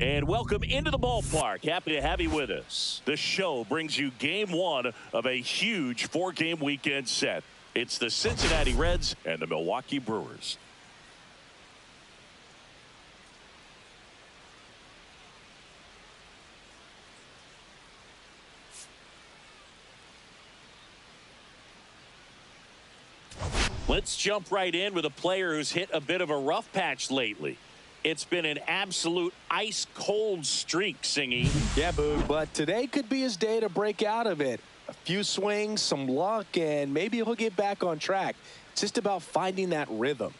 And welcome into the ballpark. Happy to have you with us. The show brings you game one of a huge four-game weekend set. It's the Cincinnati Reds and the Milwaukee Brewers. Let's jump right in with a player who's hit a bit of a rough patch lately. It's been an absolute ice-cold streak, Singy. Yeah, Boog, but today could be his day to break out of it. A few swings, some luck, and maybe he'll get back on track. It's just about finding that rhythm.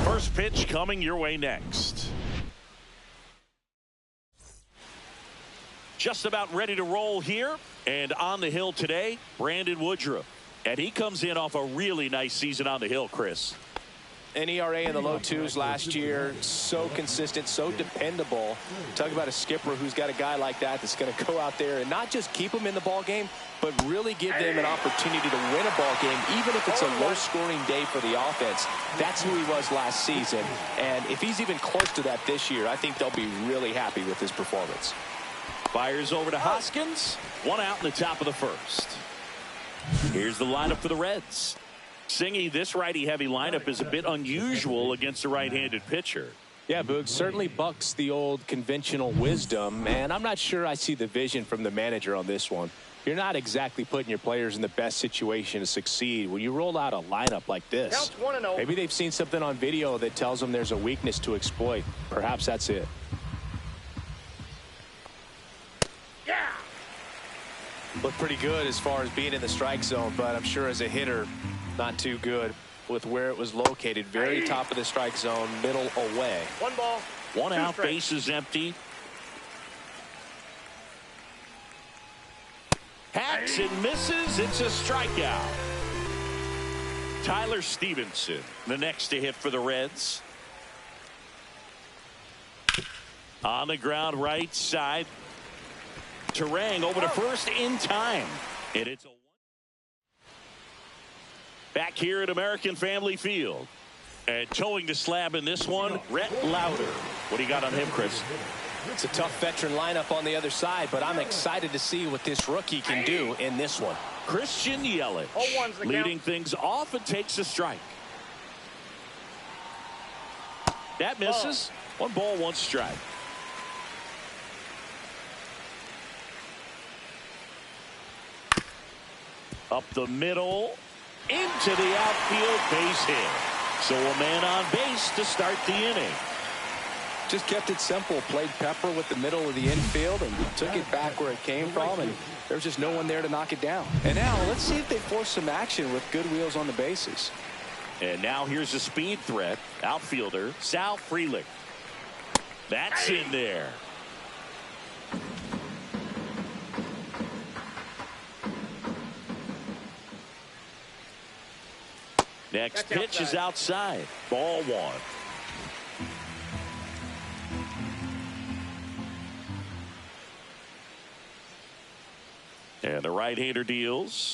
First pitch coming your way next. Just about ready to roll here. And on the hill today, Brandon Woodruff. And he comes in off a really nice season on the hill, Chris. An ERA in the low twos last year. So consistent, so dependable. Talk about a skipper who's got a guy like that that's going to go out there and not just keep him in the ball game, but really give them an opportunity to win a ball game, even if it's a low-scoring day for the offense. That's who he was last season. And if he's even close to that this year, I think they'll be really happy with his performance. Fires over to Hoskins. One out in the top of the first. Here's the lineup for the Reds. Singy, this righty-heavy lineup is a bit unusual against a right-handed pitcher. Yeah, Boog, certainly bucks the old conventional wisdom, and I'm not sure I see the vision from the manager on this one. You're not exactly putting your players in the best situation to succeed when you roll out a lineup like this. Maybe they've seen something on video that tells them there's a weakness to exploit. Perhaps that's it. Looked pretty good as far as being in the strike zone, but I'm sure as a hitter, not too good with where it was located. Very top of the strike zone, middle away. One ball. One out, base is empty. Hacks and misses. It's a strikeout. Tyler Stevenson, the next to hit for the Reds. On the ground, right side. Terang over to first in time. And it's back here at American Family Field. And towing the slab in this one, Rhett Lauder. What do you got on him, Chris? It's a tough veteran lineup on the other side, but I'm excited to see what this rookie can do in this one. Christian Yelich leading things off and takes a strike. That misses. One ball, one strike. Up the middle, into the outfield, base hit. So a man on base to start the inning. Just kept it simple, played pepper with the middle of the infield and took it back where it came from, and there's just no one there to knock it down. And now let's see if they force some action with good wheels on the bases. And now here's a speed threat, outfielder Sal Frelick. That's in there. Next pitch is outside. Ball one. And the right-hander deals.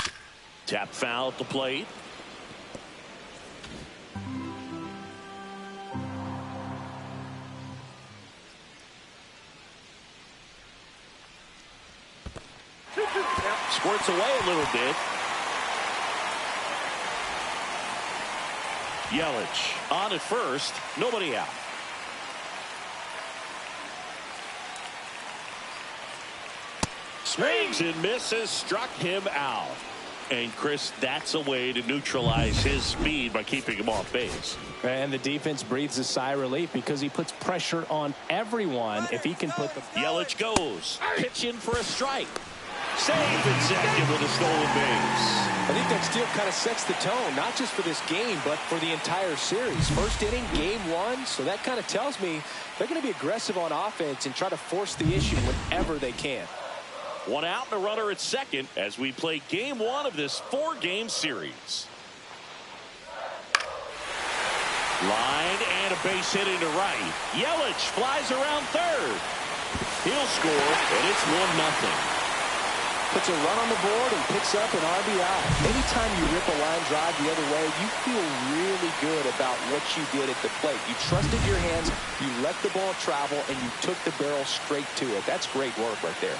Tap foul at the plate. Squirts away a little bit. Yelich on at first, nobody out. Swings and misses, struck him out. And Chris, that's a way to neutralize his speed by keeping him off base. And the defense breathes a sigh of relief because he puts pressure on everyone if he can put the... Yelich goes, pitching for a strike. Save at second with a stolen base. I think that steal kind of sets the tone, not just for this game, but for the entire series. First inning, game one, so that kind of tells me they're going to be aggressive on offense and try to force the issue whenever they can. One out and a runner at second as we play game one of this four-game series. Line and a base hit into right. Yelich flies around third. He'll score, and it's 1-0. puts a run on the board and picks up an RBI. Anytime you rip a line drive the other way, you feel really good about what you did at the plate. You trusted your hands, you let the ball travel, and you took the barrel straight to it. That's great work right there.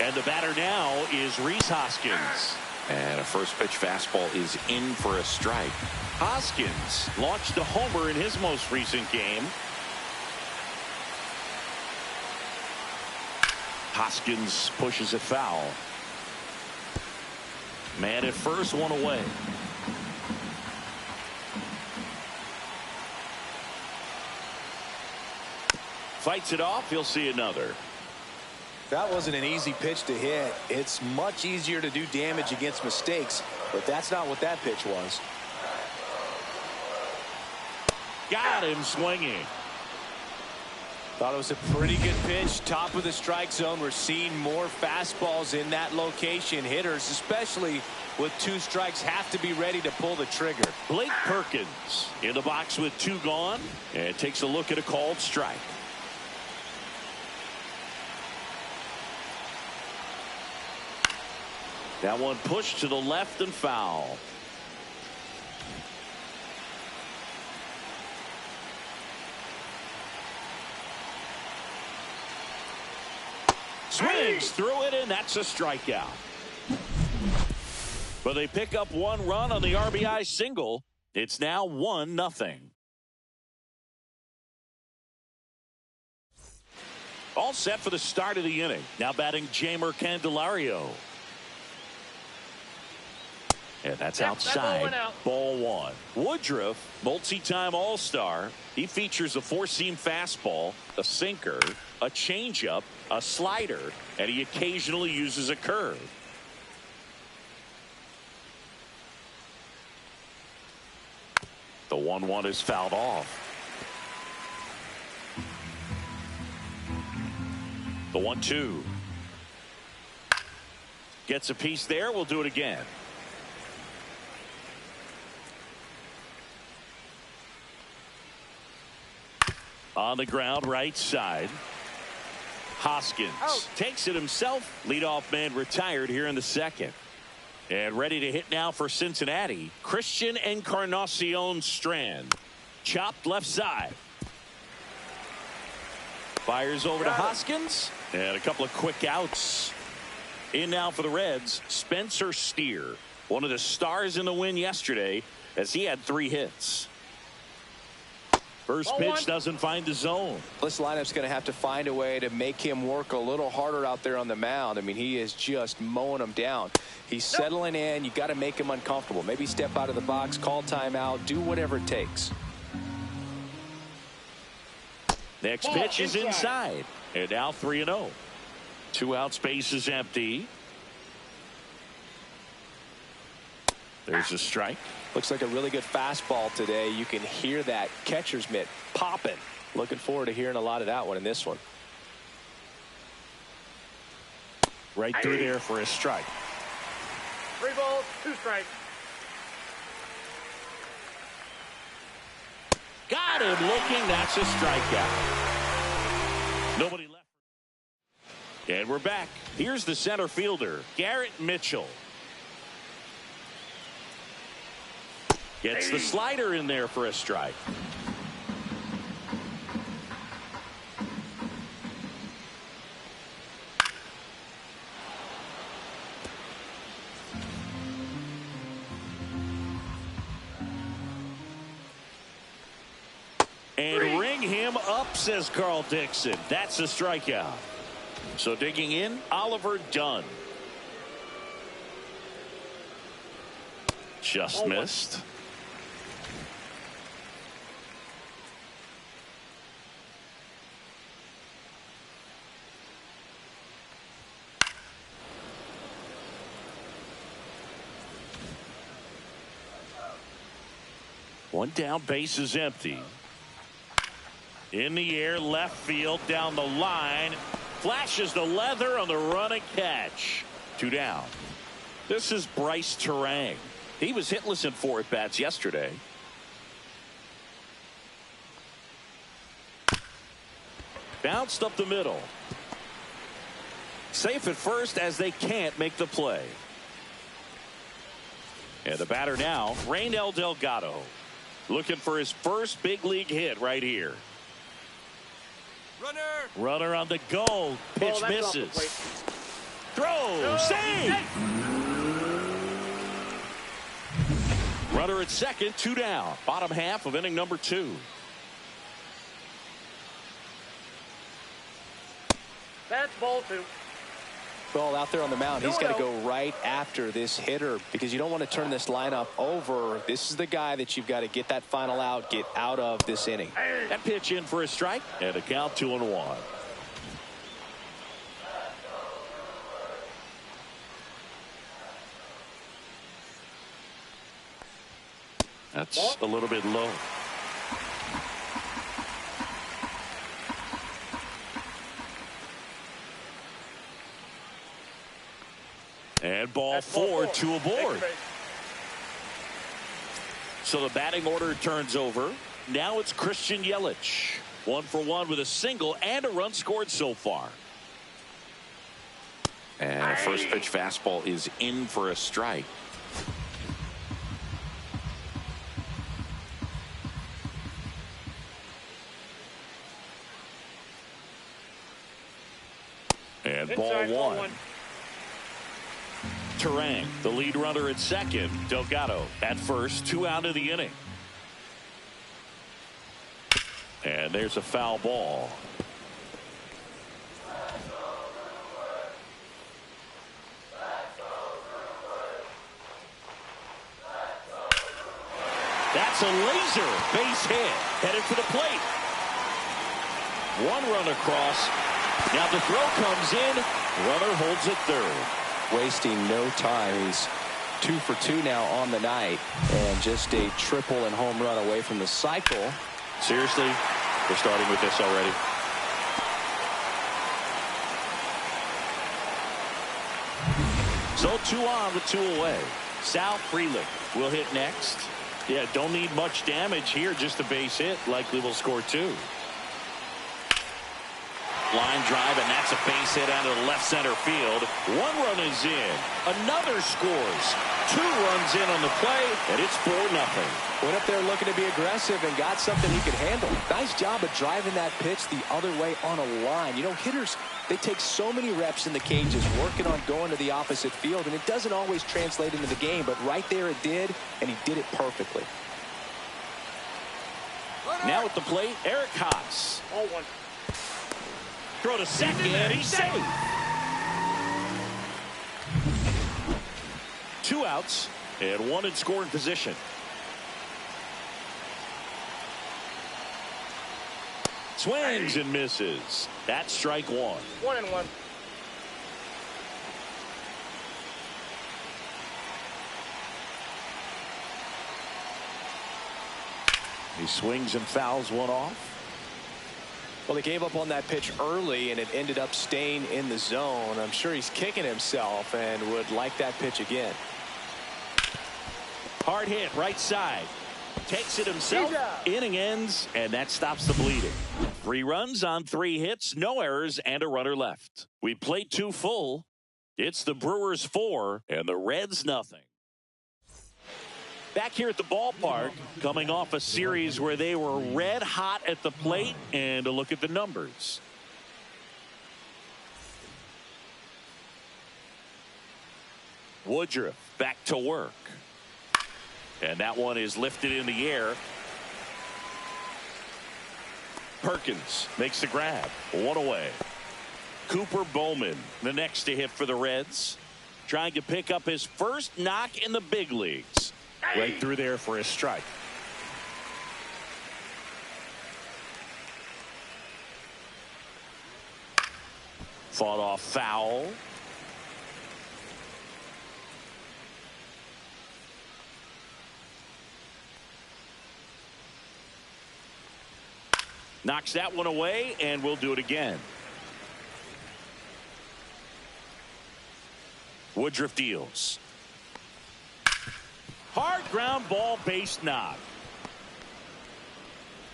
And the batter now is Rhys Hoskins. And a first pitch fastball is in for a strike. Hoskins launched a homer in his most recent game. Hoskins pushes it foul. Man at first, one away. Fights it off. He'll see another. That wasn't an easy pitch to hit. It's much easier to do damage against mistakes, but that's not what that pitch was. Got him swinging. Thought it was a pretty good pitch. Top of the strike zone. We're seeing more fastballs in that location. Hitters, especially with 2 strikes, have to be ready to pull the trigger. Blake Perkins in the box with 2 gone, and takes a look at a called strike. That one pushed to the left and foul. Swings through it, and that's a strikeout. But they pick up 1 run on the RBI single. It's now 1-0. All set for the start of the inning. Now batting Jeimer Candelario. And that's outside. Ball 1. Woodruff, multi-time All-Star. He features a 4-seam fastball, a sinker, a changeup, a slider, and he occasionally uses a curve. The 1-1 is fouled off. The 1-2. Gets a piece there. We'll do it again. On the ground, right side. Hoskins takes it himself. Leadoff man retired here in the second. And ready to hit now for Cincinnati. Christian Encarnacion Strand. Chopped left side. Fires over to Hoskins. And a couple of quick outs. In now for the Reds, Spencer Steer. One of the stars in the win yesterday as he had 3 hits. First pitch doesn't find the zone. This lineup's going to have to find a way to make him work a little harder out there on the mound. I mean, he is just mowing them down. He's settling in. You got to make him uncomfortable. Maybe step out of the box, call timeout, do whatever it takes. Next pitch is inside. And now 3-0. 2 outs, base is empty. There's a strike. Looks like a really good fastball today. You can hear that catcher's mitt popping. Looking forward to hearing a lot of that one in this one. Right through there for a strike. 3 balls, 2 strikes. Got him looking. That's a strikeout. Nobody left. And we're back. Here's the center fielder, Garrett Mitchell. Gets the slider in there for a strike. And ring him up, says Carl Dixon. That's a strikeout. So digging in, Oliver Dunn. Just missed. One down, base is empty. In the air, left field, down the line. Flashes the leather on the running catch. 2 down. This is Bryce Terang. He was hitless in 4 at-bats yesterday. Bounced up the middle. Safe at first as they can't make the play. And the batter now, Raynel Delgado, looking for his first big league hit right here. Runner on the go. Pitch misses. Throw. Save. Runner at second, 2 down. Bottom half of inning number 2. That's ball 2. Well, out there on the mound, he's got to go right after this hitter because you don't want to turn this lineup over. This is the guy that you've got to get that final out, get out of this inning. That pitch in for a strike, and a count 2-1. That's a little bit low. And ball 4, 2 aboard. So the batting order turns over. Now it's Christian Yelich. 1 for 1 with a single and a run scored so far. And a first pitch fastball is in for a strike. And ball 1. Terang, the lead runner at second. Delgado at first, 2 out of the inning. And there's a foul ball. That's a laser base hit headed for the plate. 1 run across. Now the throw comes in. Runner holds it third. Wasting no time. He's 2 for 2 now on the night, and just a triple and home run away from the cycle. Seriously, we're starting with this already. So 2 on with 2 away. Sal Frelick will hit next. Yeah, don't need much damage here, just a base hit. Likely will score 2. Line drive, and that's a base hit out of the left center field. 1 run is in. Another scores. 2 runs in on the play, and it's 4-0. Went up there looking to be aggressive and got something he could handle. Nice job of driving that pitch the other way on a line. You know, hitters, they take so many reps in the cages working on going to the opposite field, and it doesn't always translate into the game, but right there it did, and he did it perfectly. Now at the plate, Eric Haas. All 1. Throw to second, and he's safe. 2 outs, and 1 in scoring position. Swings and misses. That's strike 1. 1-1. He swings and fouls 1 off. Well, they gave up on that pitch early, and it ended up staying in the zone. I'm sure he's kicking himself and would like that pitch again. Hard hit, right side. Takes it himself. Inning ends, and that stops the bleeding. 3 runs on 3 hits, no errors, and a runner left. We played 2 full. It's the Brewers 4 and the Reds nothing. Back here at the ballpark, coming off a series where they were red hot at the plate, and a look at the numbers. Woodruff back to work. And that one is lifted in the air. Perkins makes the grab. 1 away. Cooper Bowman, the next to hit for the Reds. Trying to pick up his first knock in the big leagues. Right through there for a strike. Fought off foul. Knocks that one away, and we'll do it again. Woodruff deals. Hard ground ball, base knock.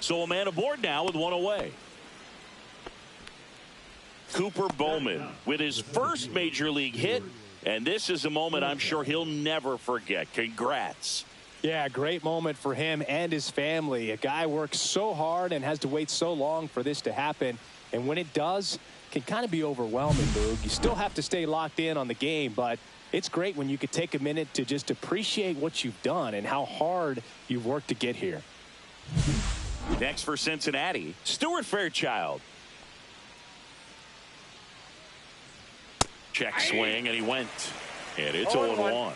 So a man aboard now with 1 away. Cooper Bowman with his first major league hit. And this is a moment I'm sure he'll never forget. Congrats. Yeah, great moment for him and his family. A guy works so hard and has to wait so long for this to happen. And when it does, it can kind of be overwhelming, Boog. You still have to stay locked in on the game, but it's great when you could take a minute to just appreciate what you've done and how hard you've worked to get here. Next for Cincinnati, Stuart Fairchild. Check swing, and he went. And it's 0-1.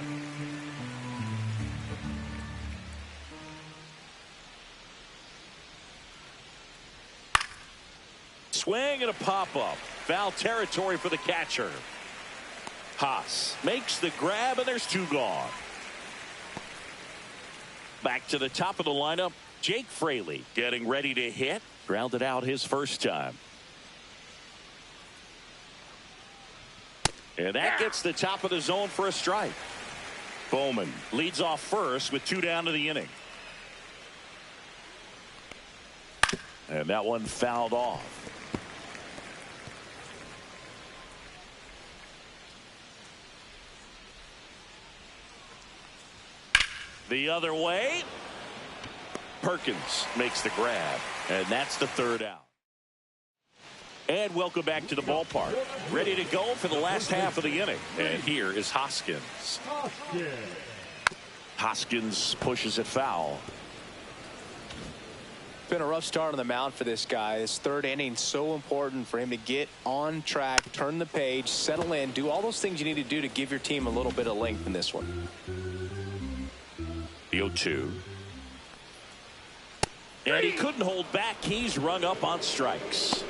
Swing and a pop-up. Foul territory for the catcher. Haas makes the grab, and there's two gone. Back to the top of the lineup, Jake Fraley getting ready to hit. Grounded out his first time. And that gets the top of the zone for a strike. Bowman leads off first with 2 down to the inning. And that one fouled off. The other way. Perkins makes the grab. And that's the 3rd out. And welcome back to the ballpark. Ready to go for the last half of the inning. And here is Hoskins. Hoskins pushes it foul. Been a rough start on the mound for this guy. This 3rd inning, so important for him to get on track, turn the page, settle in, do all those things you need to do to give your team a little bit of length in this one. The 0-2. And he couldn't hold back. He's rung up on strikes.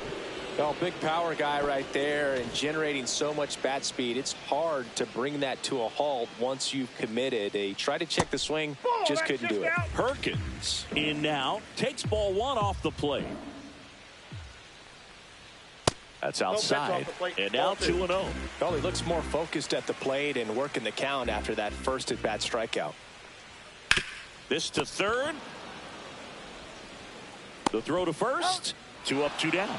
Well, big power guy right there and generating so much bat speed. It's hard to bring that to a halt once you've committed. They tried to check the swing, just couldn't do it. Perkins in now, takes ball 1 off the plate. That's outside. And now 2-0. Well, he looks more focused at the plate and working the count after that first at-bat strikeout. This to 3rd. The throw to first. 2 up, 2 down.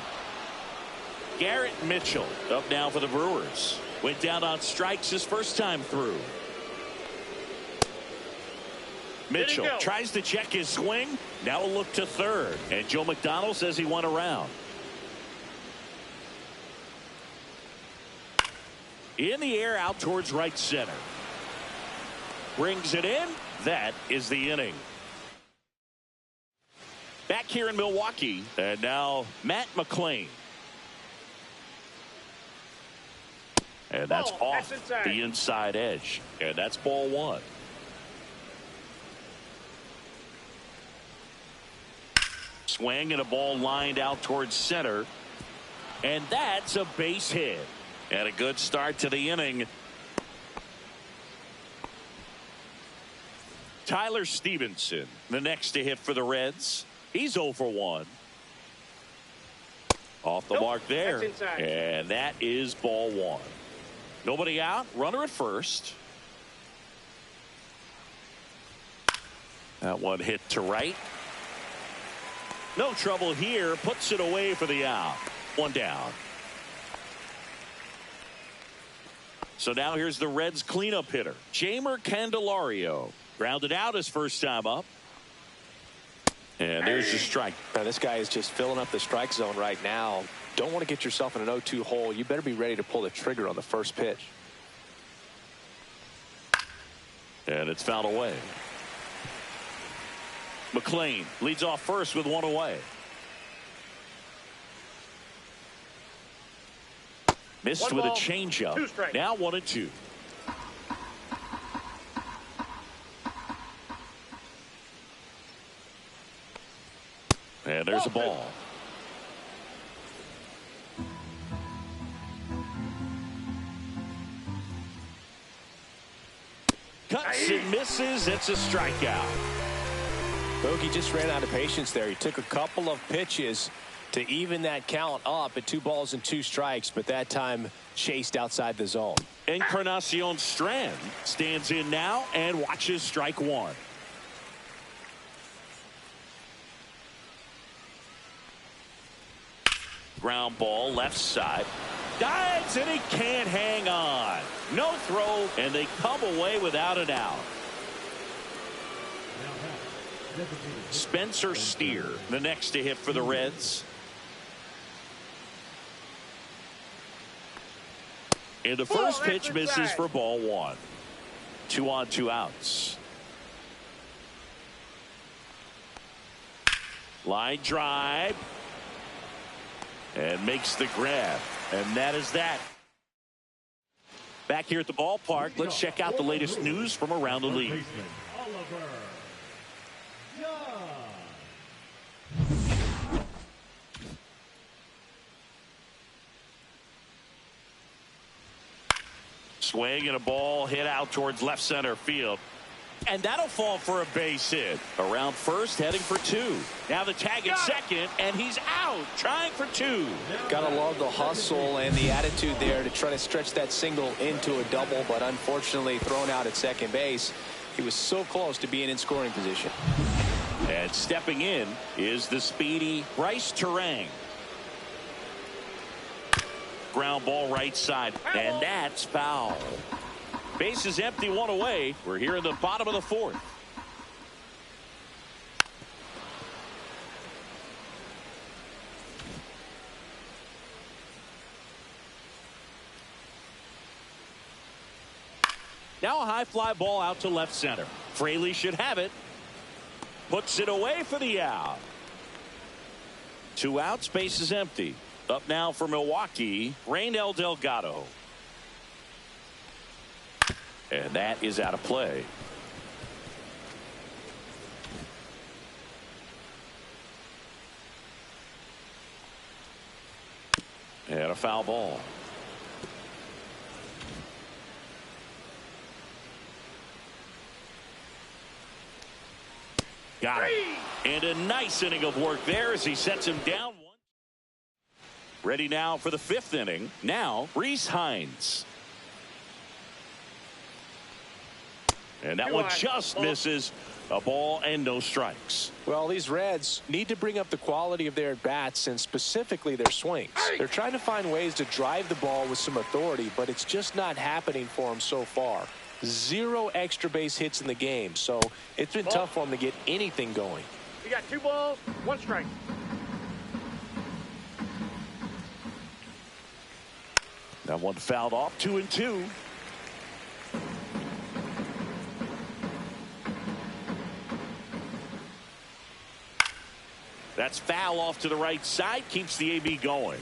Garrett Mitchell up now for the Brewers. Went down on strikes his first time through. Mitchell tries to check his swing. Now a look to 3rd. And Joe McDonald says he went around. In the air out towards right center. Brings it in. That is the inning. Back here in Milwaukee. And now Matt McClain. And that's off the inside edge. And that's ball 1. Swing and a ball lined out towards center. And that's a base hit. And a good start to the inning. Tyler Stevenson, the next to hit for the Reds. He's 0 for 1. Off the mark there. And that is ball 1. Nobody out. Runner at first. That one hit to right. No trouble here. Puts it away for the out. 1 down. So now here's the Reds cleanup hitter, Jeimer Candelario. Grounded out his first time up. And there's the strike. Now, this guy is just filling up the strike zone right now. Don't want to get yourself in an 0-2 hole. You better be ready to pull the trigger on the first pitch. And it's fouled away. McClain leads off first with 1 away. Missed with a changeup. Now 1-2. And there's a ball. Cuts and misses. It's a strikeout. Bogey just ran out of patience there. He took a couple of pitches to even that count up at 2 balls and 2 strikes, but that time chased outside the zone. Encarnacion Strand stands in now and watches strike 1. Ground ball left side. Dives, and he can't hang on. No throw, and they come away without an out. Spencer Steer, the next to hit for the Reds. And the first pitch misses for ball one. 2 on 2 outs. Line drive. And makes the grab. And that is that. Back here at the ballpark, let's check out the latest news from around the league. Swing and a ball hit out towards left center field. And that'll fall for a base hit. Around first, heading for 2. Now the tag at second, and he's out, trying for 2. Gotta love the hustle and the attitude there to try to stretch that single into a double, but unfortunately thrown out at second base. He was so close to being in scoring position. And stepping in is the speedy Bryce Terang. Ground ball right side, and that's foul. Base is empty, 1 away. We're here in the bottom of the 4th. Now a high fly ball out to left center. Fraley should have it. Puts it away for the out. 2 outs, base is empty. Up now for Milwaukee, Raynel Delgado. And that is out of play. And a foul ball. Got it. And a nice inning of work there as he sets him down 1. Ready now for the 5th inning. Now, Reese Hines. And that one just misses. A ball and no strikes. Well, these Reds need to bring up the quality of their at-bats and specifically their swings. They're trying to find ways to drive the ball with some authority, but it's just not happening for them so far. 0 extra base hits in the game, so it's been tough for them to get anything going. You got 2 balls, 1 strike. That one fouled off, 2-2. That's foul off to the right side, keeps the AB going.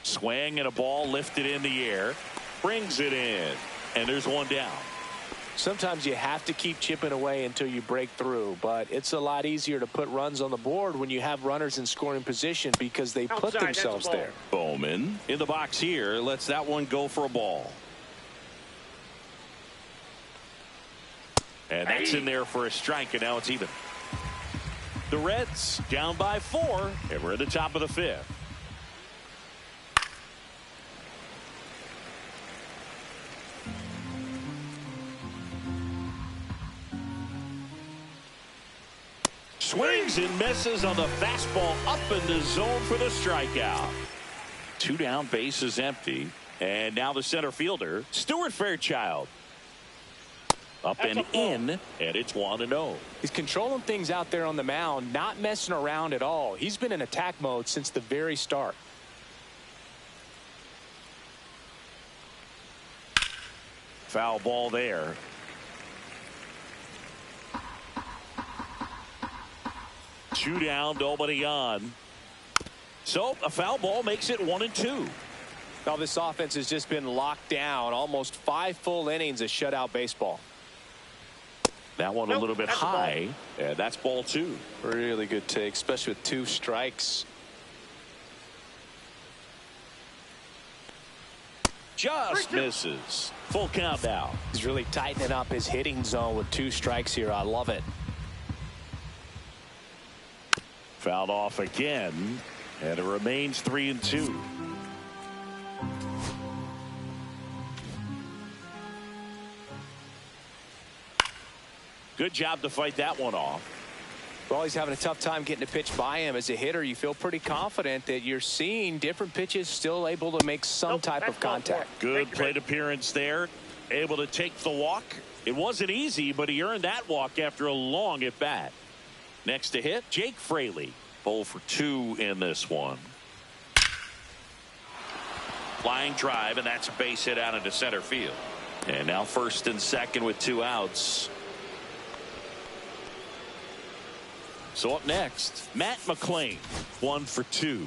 Swing and a ball lifted in the air. Brings it in. And there's 1 down. Sometimes you have to keep chipping away until you break through, but it's a lot easier to put runs on the board when you have runners in scoring position because they put themselves there. Bowman in the box here lets that one go for a ball. And that's in there for a strike, and now it's even. The Reds down by 4, and we're at the top of the 5th. Swings and misses on the fastball up in the zone for the strikeout. 2 down, base is empty. And now the center fielder, Stuart Fairchild. Up and in, and it's 1-0. He's controlling things out there on the mound, not messing around at all. He's been in attack mode since the very start. Foul ball there. Two down, nobody on. So a foul ball makes it 1-2. Now this offense has just been locked down. Almost 5 full innings of shutout baseball. That one a little bit high, and that's ball 2. Really good take, especially with 2 strikes. Just misses. Full count now. He's really tightening up his hitting zone with 2 strikes here. I love it. Fouled off again, and it remains 3-2. Good job to fight that one off. Well, he's having a tough time getting a pitch by him. As a hitter, you feel pretty confident that you're seeing different pitches still able to make some type of contact. Good plate appearance there. Able to take the walk. It wasn't easy, but he earned that walk after a long at bat. Next to hit, Jake Fraley. 0 for 2 in this one. Flying drive, and that's a base hit out into center field. And now first and second with 2 outs. So up next, Matt McClain. 1 for 2.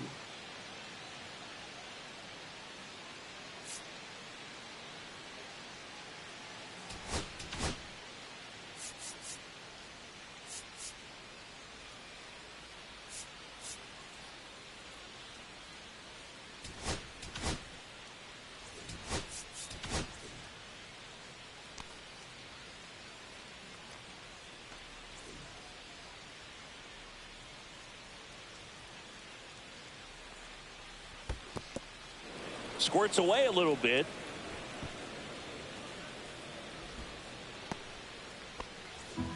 Squirts away a little bit.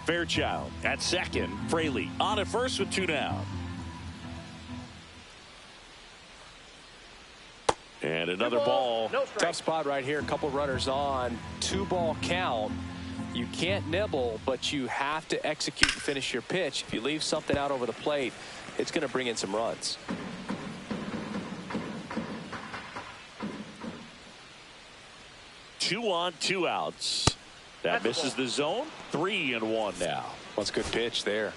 Fairchild at second. Fraley on at first with 2 down. And another ball. No Tough spot right here. A couple runners on. 2-ball count. You can't nibble, but you have to execute and finish your pitch. If you leave something out over the plate, it's going to bring in some runs. Two on, 2 outs. That misses the zone. 3-1 now. That's a good pitch there.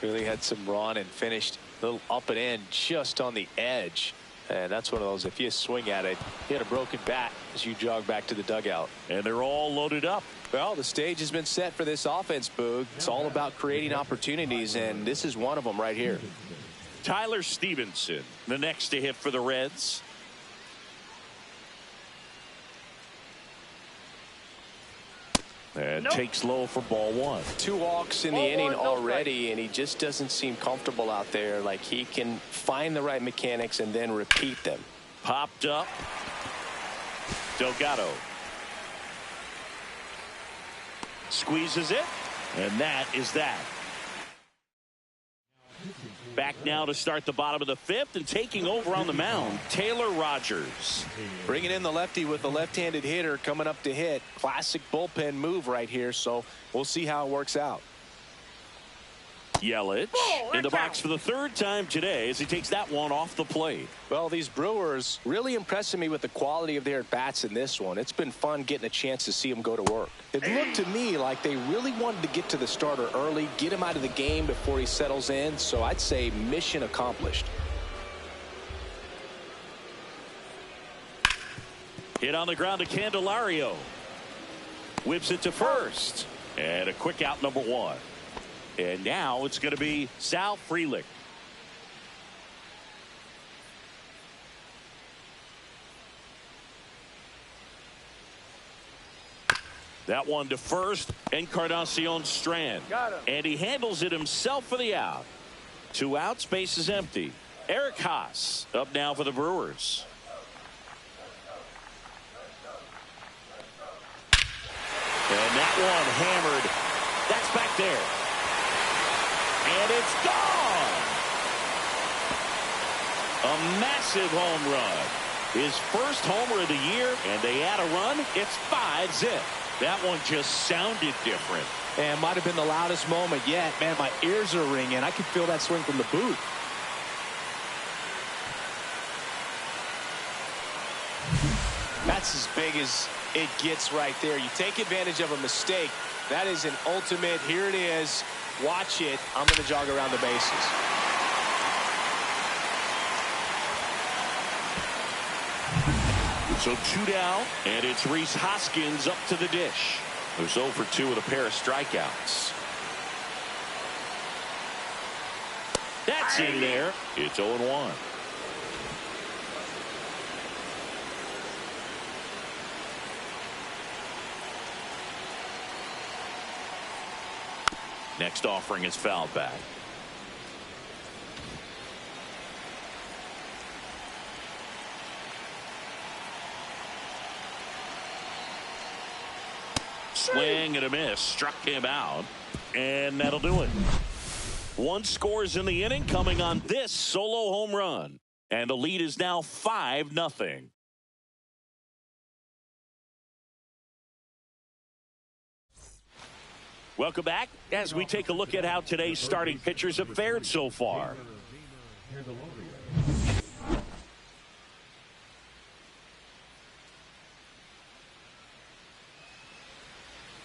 Really had some run and finished a little up and in just on the edge. And that's one of those, if you swing at it, you had a broken bat as you jog back to the dugout. And they're all loaded up. Well, the stage has been set for this offense, Boog. It's all about creating opportunities, and this is one of them right here. Tyler Stevenson, the next to hit for the Reds. And takes low for ball 1. 2 walks in the inning already, and he just doesn't seem comfortable out there. Like he can find the right mechanics and then repeat them. Popped up. Delgado. Squeezes it. And that is that. Back now to start the bottom of the 5th, and taking over on the mound, Taylor Rogers. Bringing in the lefty with the left-handed hitter coming up to hit. Classic bullpen move right here, so we'll see how it works out. Yelich in the box for the 3rd time today as he takes that one off the plate. Well, these Brewers really impressing me with the quality of their at-bats in this one. It's been fun getting a chance to see them go to work. It looked to me like they really wanted to get to the starter early, get him out of the game before he settles in, so I'd say mission accomplished. Hit on the ground to Candelario. Whips it to first. And a quick out, number 1. And now it's going to be Sal Frelick. That one to first. Encarnacion Strand. And he handles it himself for the out. 2 outs, base is empty. Eric Haas up now for the Brewers. And that one hammered. That's back there. And it's gone. A massive home run. His first homer of the year, and they add a run. It's 5-zip. That one just sounded different. And might have been the loudest moment yet. Man, my ears are ringing. I can feel that swing from the booth. That's as big as it gets right there. You take advantage of a mistake. That is an ultimate. Here it is. Watch it. I'm going to jog around the bases. So 2 down, and it's Rhys Hoskins up to the dish. Who's 0 for 2 with a pair of strikeouts. That's in there. It's 0-1. Next offering is fouled back. Swing and a miss. Struck him out. And that'll do it. One scores in the inning coming on this solo home run. And the lead is now 5-0. Welcome back as we take a look at how today's starting pitchers have fared so far.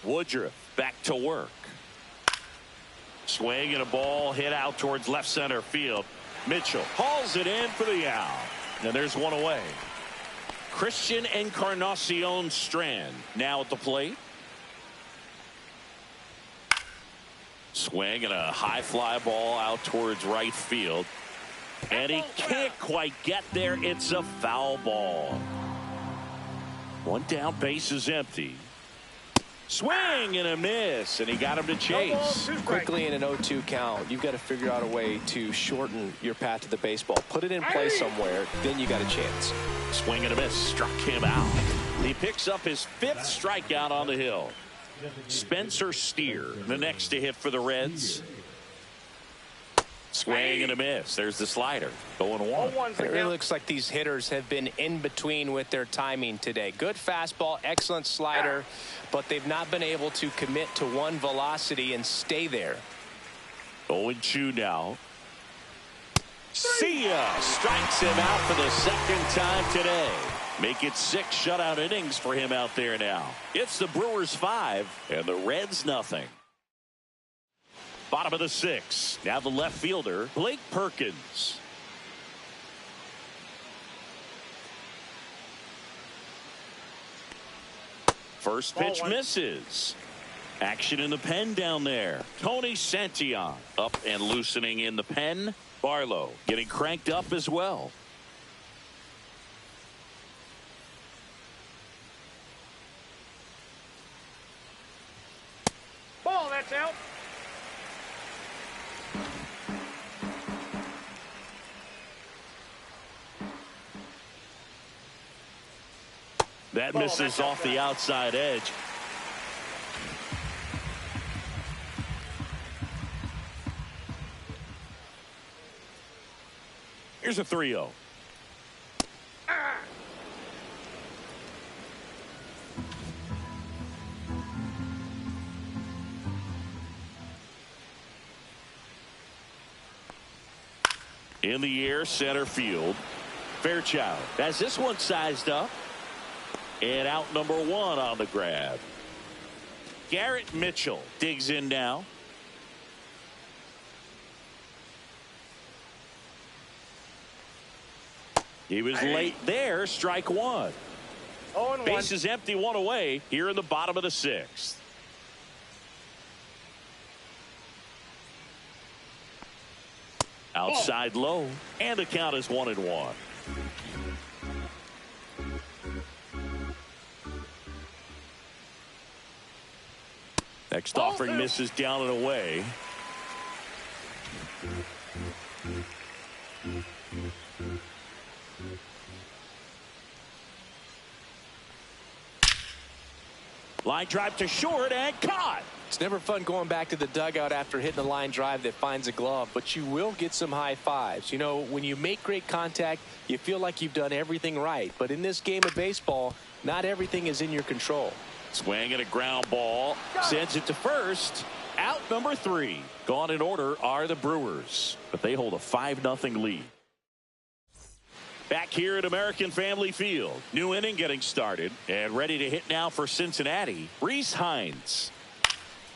Woodruff back to work. Swing and a ball hit out towards left center field. Mitchell hauls it in for the out. And there's one away. Christian Encarnacion Strand now at the plate. Swing and a high fly ball out towards right field. And he can't quite get there. It's a foul ball. One down, base is empty. Swing and a miss, and he got him to chase. Quickly in an 0-2 count, you've got to figure out a way to shorten your path to the baseball. Put it in play somewhere, then you got a chance. Swing and a miss, struck him out. He picks up his 5th strikeout on the hill. Spencer Steer, the next to hit for the Reds. Swing and a miss. There's the slider. Going one. It really looks like these hitters have been in between with their timing today. Good fastball, excellent slider, but they've not been able to commit to one velocity and stay there. 0-2 now. See ya! Strikes him out for the 2nd time today. Make it 6 shutout innings for him out there now. It's the Brewers 5 and the Reds nothing. Bottom of the 6th. Now the left fielder, Blake Perkins. First pitch misses. Action in the pen down there. Tony Santillan up and loosening in the pen. Barlow getting cranked up as well. Ball, that's out. That misses off the outside edge. Here's a 3-0. In the air, center field. Fairchild has this one sized up. And out number 1 on the grab. Garrett Mitchell digs in now. He was late there. Strike 1. Base is empty, 1 away here in the bottom of the 6th. Outside low, and the count is 1-1. Next offering misses down and away. Line drive to short and caught. It's never fun going back to the dugout after hitting a line drive that finds a glove, but you will get some high fives. You know, when you make great contact, you feel like you've done everything right. But in this game of baseball, not everything is in your control. Swing and a ground ball. Sends it to first. Out number 3. Gone in order are the Brewers, but they hold a 5-0 lead. Back here at American Family Field. New inning getting started and ready to hit now for Cincinnati. Reese Hines.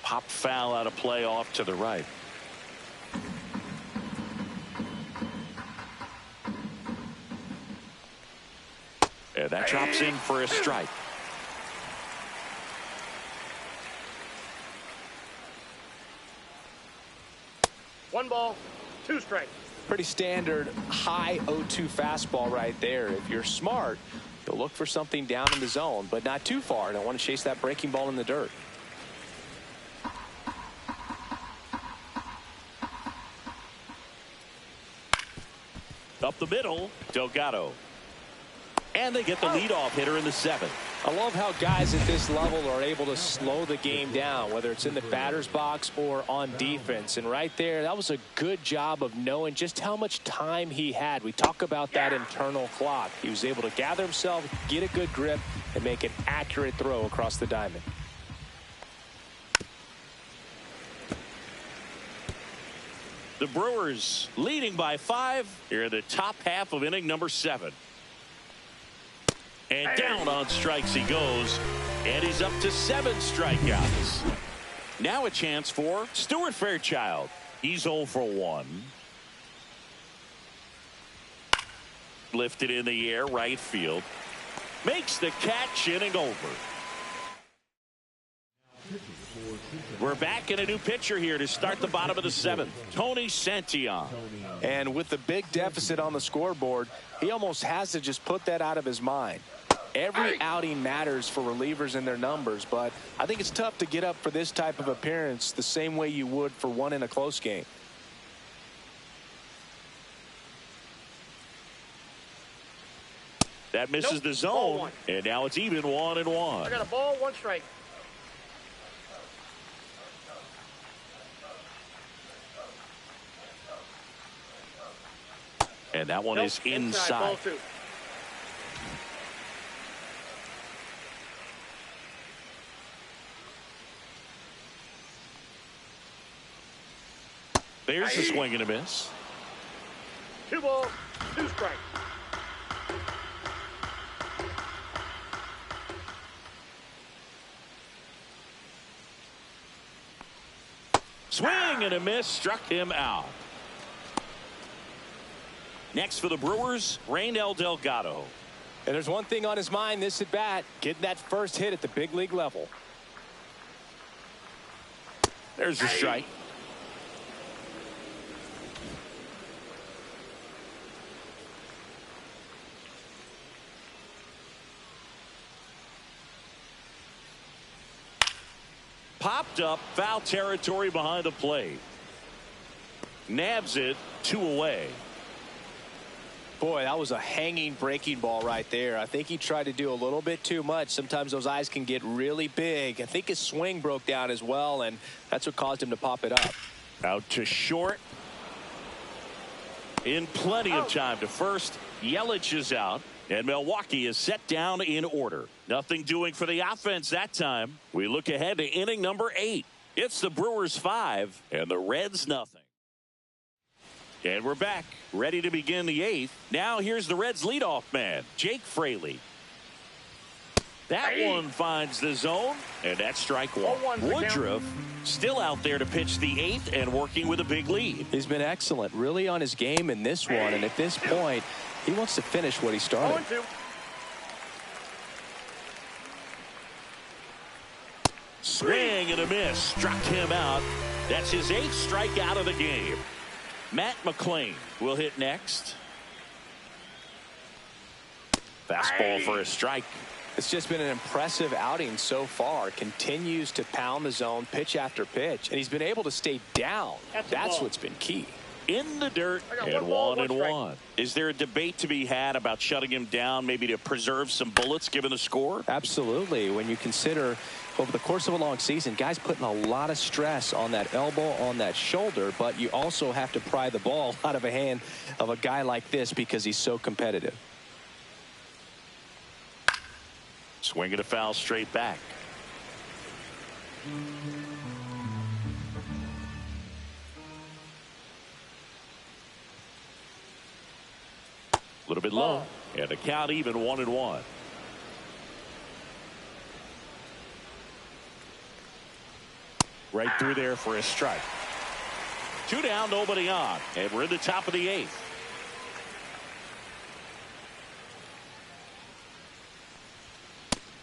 Popped foul out of play off to the right. And that drops in for a strike. One ball, 2 strikes. Pretty standard high 0-2 fastball right there. If you're smart, you'll look for something down in the zone, but not too far. Don't want to chase that breaking ball in the dirt. Up the middle, Delgado. And they get the leadoff hitter in the 7th. I love how guys at this level are able to slow the game down, whether it's in the batter's box or on defense. And right there, that was a good job of knowing just how much time he had. We talk about that internal clock. He was able to gather himself, get a good grip, and make an accurate throw across the diamond. The Brewers leading by 5 here in the top half of inning number 7. And down on strikes he goes, and he's up to 7 strikeouts. Now a chance for Stuart Fairchild. He's 0 for 1. Lifted in the air, right field. Makes the catch, inning over. We're back in a new pitcher here to start the bottom of the 7th. Tony Santillan. And with the big deficit on the scoreboard, he almost has to just put that out of his mind. Every outing matters for relievers and their numbers, but I think it's tough to get up for this type of appearance the same way you would for one in a close game. That misses the zone, and now it's even 1-1. I got a ball, 1 strike. And that one is inside. Ball 2. There's the swing and a miss. 2 balls, 2 strikes. Swing and a miss, struck him out. Next for the Brewers, Raynel Delgado. And there's one thing on his mind this at bat, getting that first hit at the big league level. There's a strike. Popped up, foul territory behind the plate. Nabs it, 2 away. Boy, that was a hanging breaking ball right there. I think he tried to do a little bit too much. Sometimes those eyes can get really big. I think his swing broke down as well, and that's what caused him to pop it up. Out to short. In plenty of time to first. Yelich is out, and Milwaukee is set down in order. Nothing doing for the offense that time. We look ahead to inning number 8. It's the Brewers 5 and the Reds nothing. And we're back, ready to begin the 8th. Now here's the Reds leadoff man, Jake Fraley. That one finds the zone, and that's strike 1. Woodruff still out there to pitch the 8th and working with a big lead. He's been excellent, really on his game in this one, and at this point, he wants to finish what he started. Swing and a miss, struck him out. That's his 8th strikeout of the game. Matt McClain will hit next. Fastball for a strike. It's just been an impressive outing so far. Continues to pound the zone pitch after pitch, and he's been able to stay down. That's what's been key. In the dirt, and 1-1. Is there a debate to be had about shutting him down, maybe to preserve some bullets given the score? Absolutely. When you consider over the course of a long season, guys putting a lot of stress on that elbow, on that shoulder, but you also have to pry the ball out of a hand of a guy like this because he's so competitive. Swing and a foul straight back. A little bit low, and the count even 1-1. Right through there for a strike. 2 down, nobody on, and we're in the top of the 8th.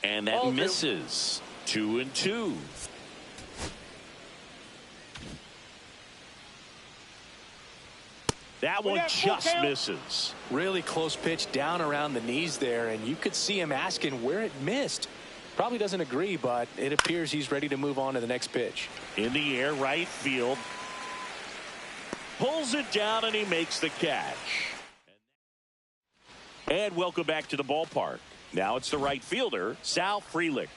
And that misses. 2-2. That one just misses. Really close pitch down around the knees there, and you could see him asking where it missed. Probably doesn't agree, but it appears he's ready to move on to the next pitch. In the air, right field. Pulls it down, and he makes the catch. And welcome back to the ballpark. Now it's the right fielder, Sal Frelick.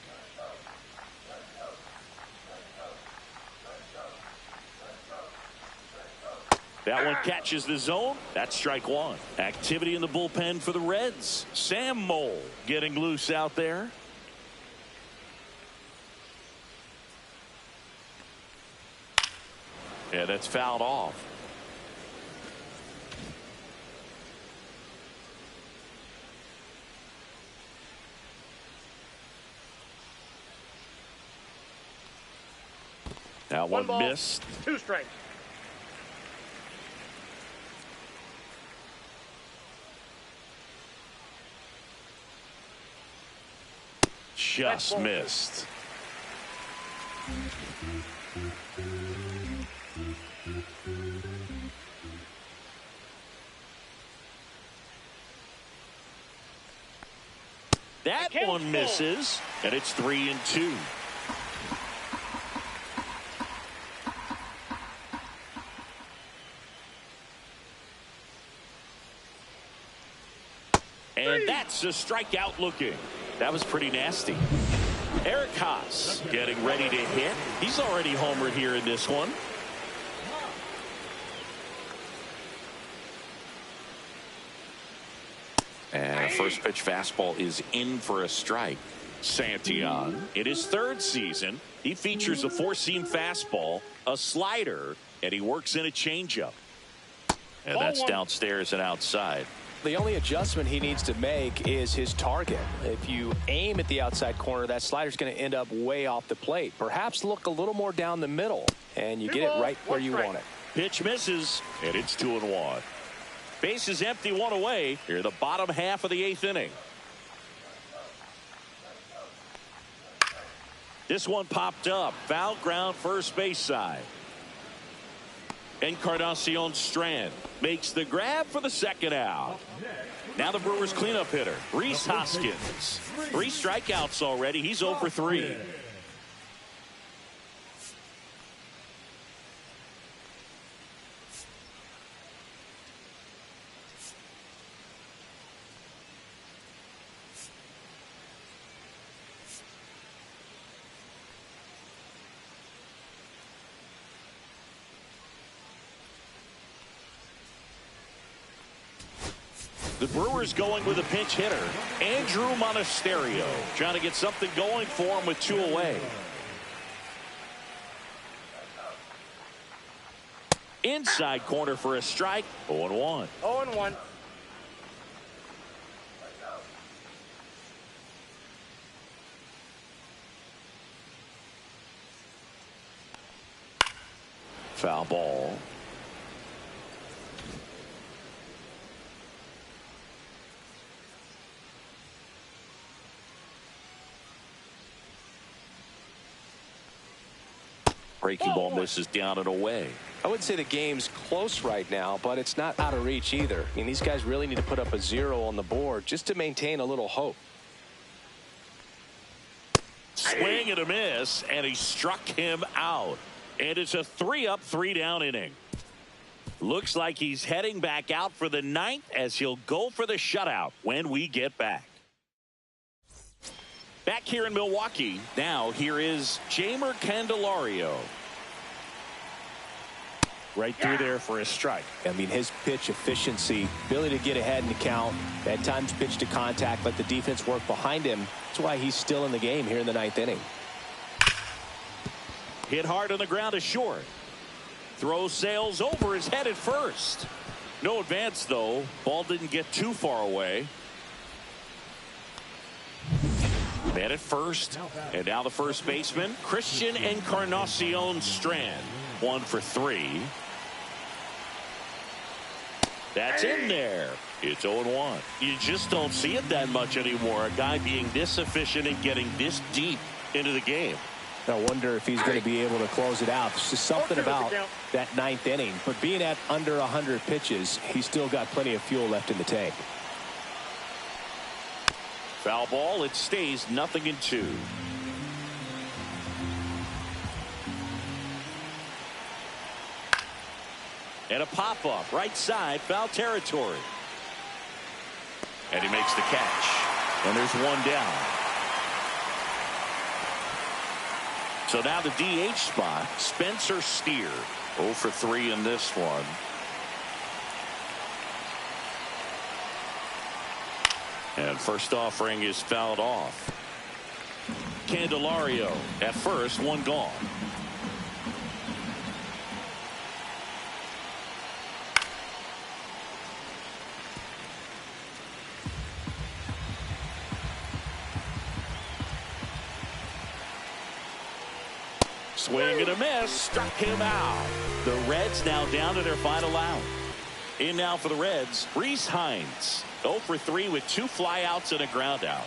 That one catches the zone. That's strike one. Activity in the bullpen for the Reds. Sam Mole getting loose out there. Yeah, that's fouled off. Now one ball, missed. 2 strikes. Just missed. That one misses, and it's 3-2. And that's a strikeout looking. That was pretty nasty. Eric Haas getting ready to hit. He's already homered here in this one. And first pitch fastball is in for a strike. Santillan, in his 3rd season, he features a 4-seam fastball, a slider, and he works in a changeup. And that's downstairs and outside. The only adjustment he needs to make is his target. If you aim at the outside corner, that slider's going to end up way off the plate. Perhaps look a little more down the middle, and you get it right where you want it. Pitch misses, and it's 2-1. Base is empty, 1 away. Here the bottom half of the 8th inning. This one popped up. Foul ground, first base side. Encarnacion Strand makes the grab for the 2nd out. Now the Brewers cleanup hitter, Rhys Hoskins. 3 strikeouts already. He's 0 for 3. The Brewers going with a pinch hitter, Andrew Monasterio, trying to get something going for him with 2 away. Inside corner for a strike, 0-1. 0-1. Foul ball. Breaking ball misses down and away. I wouldn't say the game's close right now, but it's not out of reach either. I mean, these guys really need to put up a 0 on the board just to maintain a little hope. Swing and a miss, and he struck him out. And it's a 3-up, 3-down inning. Looks like he's heading back out for the 9th as he'll go for the shutout when we get back. Back here in Milwaukee, now here is Jeimer Candelario. Right through there for a strike. I mean, his pitch efficiency, ability to get ahead in the count, at times pitch to contact, let the defense work behind him. That's why he's still in the game here in the 9th inning. Hit hard on the ground is short. Throw sails over his head at first. No advance, though. Ball didn't get too far away. Man at first, and now the first baseman, Christian Encarnacion Strand. 1 for 3. That's in there. It's 0-1. You just don't see it that much anymore. A guy being this efficient and getting this deep into the game. I wonder if he's going to be able to close it out. There's just something about that 9th inning. But being at under 100 pitches, he's still got plenty of fuel left in the tank. Foul ball. It stays 0-2. And a pop-up right side, foul territory. And he makes the catch. And there's one down. So now the DH spot, Spencer Steer. 0 for 3 in this one. And first offering is fouled off. Candelario at first, one gone. Swing and a miss, struck him out. The Reds now down to their final out. In now for the Reds, Rhys Hines. 0 for 3 with 2 flyouts and a ground out.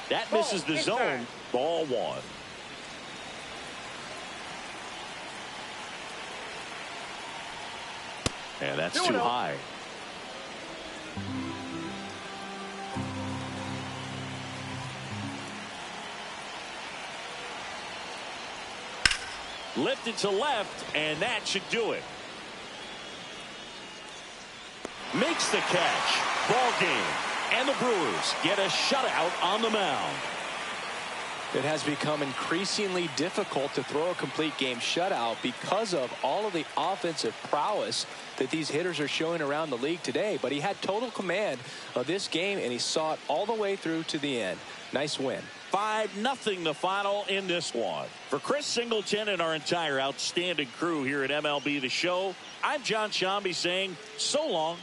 That misses the zone. Ball 1. And that's too high. Lifted to left, and that should do it. Makes the catch. Ball game. And the Brewers get a shutout on the mound. It has become increasingly difficult to throw a complete game shutout because of all of the offensive prowess that these hitters are showing around the league today. But he had total command of this game, and he saw it all the way through to the end. Nice win. 5-0 the final in this one. For Chris Singleton and our entire outstanding crew here at MLB The Show, I'm John Shambi saying so long